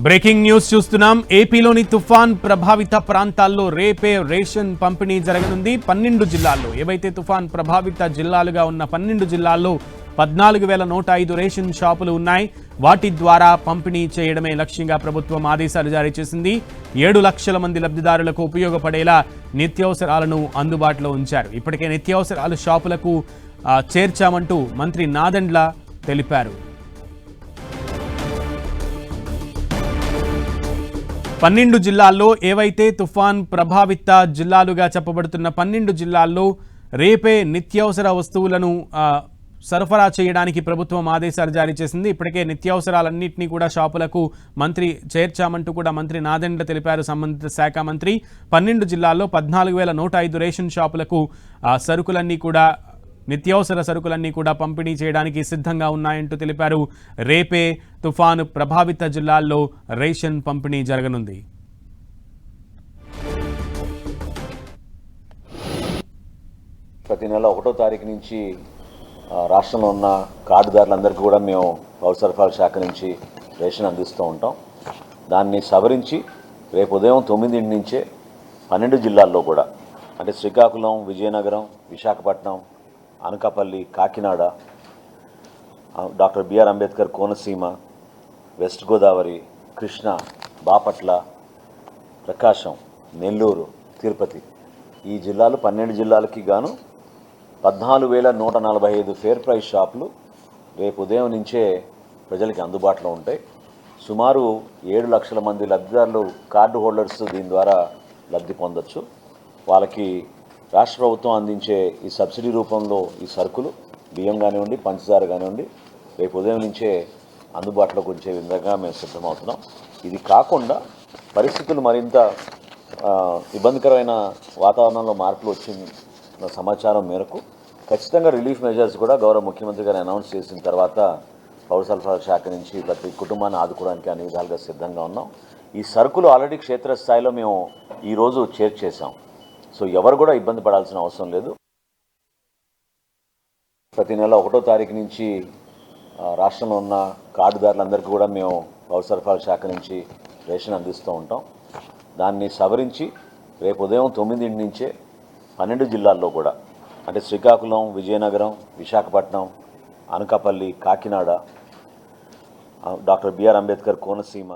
Breaking news చూస్తున్నాం. ఏపీలోని తుఫాన్ ప్రభావిత ప్రాంతాల్లో రేపే రేషన్ పంపిణీ జరగనుంది. 12 జిల్లాల్లో ఏవైతే తుఫాన్ ప్రభావిత జిల్లాలుగా ఉన్న 12 జిల్లాల్లో 14,105 రేషన్ షాపులు ఉన్నాయి. వాటి ద్వారా పంపిణీ చేయడమే లక్ష్యంగా ప్రభుత్వం ఆదేశాలు జారీ చేసింది. 7 లక్షల మంది లబ్ధిదారులకు ఉపయోగపడేలా నిత్యావసరాలను అందుబాటులో ఉంచారు. ఇప్పటికే నిత్యావసరాలు షాపులకు చేర్చామంటూ మంత్రి నాదెండ్ల తెలిపారు. 12 జిల్లాల్లో ఏవైతే తుఫాన్ ప్రభావిత జిల్లాలుగా చెప్పబడుతున్న 12 జిల్లాల్లో రేపే నిత్యావసర వస్తువులను సరఫరా చేయడానికి ప్రభుత్వం ఆదేశాలు జారీ చేసింది. ఇప్పటికే నిత్యావసరాలన్నింటినీ కూడా షాపులకు మంత్రి చేర్చామంటూ కూడా మంత్రి నాదెండ్ల తెలిపారు. సంబంధిత శాఖ మంత్రి 12 జిల్లాల్లో 14,105 రేషన్ షాపులకు నిత్యావసర సరుకులన్నీ కూడా పంపిణీ చేయడానికి సిద్ధంగా ఉన్నాయంటూ తెలిపారు. రేపే తుఫాను ప్రభావిత జిల్లాల్లో రేషన్ పంపిణీ జరగనుంది. ప్రతి నెల 1వ తారీఖు నుంచి రాష్ట్రంలో ఉన్న కార్డుదారులందరికీ కూడా మేము పౌర సరఫరాల శాఖ నుంచి రేషన్ అందిస్తూ ఉంటాం. దాన్ని సవరించి రేపు ఉదయం 9 నుంచే 12 జిల్లాల్లో కూడా, అంటే Srikakulam, Vizianagaram, Visakhapatnam, Anakapalli, Kakinada, doctor B R Ambedkar Konaseema, west Godavari, Krishna, Bapatla, Prakasam, Nellore, Tirupati, ఈ జిల్లాలు 12 జిల్లాలకి గాను 14,145 ఫేర్ ప్రైస్ షాపులు రేపు ఉదయం నుంచే ప్రజలకి అందుబాటులో ఉంటాయి. సుమారు 7 లక్షల మంది లబ్ధిదారులు, కార్డు హోల్డర్స్ దీని ద్వారా లబ్ధి పొందొచ్చు. వాళ్ళకి రాష్ట్ర ప్రభుత్వం అందించే ఈ సబ్సిడీ రూపంలో ఈ సరుకులు, బియ్యం కానివ్వండి, పంచదార కానివ్వండి, రేపు ఉదయం నుంచే అందుబాటులోకి వచ్చే విధంగా మేము సిద్ధమవుతున్నాం. ఇది కాకుండా పరిస్థితులు మరింత ఇబ్బందికరమైన వాతావరణంలో మార్పులు వచ్చిన సమాచారం మేరకు ఖచ్చితంగా రిలీఫ్ మెజర్స్ కూడా గౌరవ ముఖ్యమంత్రి గారు అనౌన్స్ చేసిన తర్వాత పౌర సరఫరాల శాఖ నుంచి ప్రతి కుటుంబాన్ని ఆదుకోవడానికి అన్ని విధాలుగా సిద్ధంగా ఉన్నాం. ఈ సరుకులు ఆల్రెడీ క్షేత్రస్థాయిలో మేము ఈరోజు చేర్చేసాం. సో ఎవరు కూడా ఇబ్బంది పడాల్సిన అవసరం లేదు. ప్రతి నెల 1వ తారీఖు నుంచి రాష్ట్రంలో ఉన్న కార్డుదారులందరికీ కూడా మేము పౌర సరఫరాల శాఖ నుంచి రేషన్ అందిస్తూ ఉంటాం. దాన్ని సవరించి రేపు ఉదయం 9 నుంచే 12 జిల్లాల్లో కూడా, అంటే శ్రీకాకుళం, విజయనగరం, విశాఖపట్నం, అనకాపల్లి, కాకినాడ, డాక్టర్ బిఆర్ అంబేద్కర్ కోనసీమ,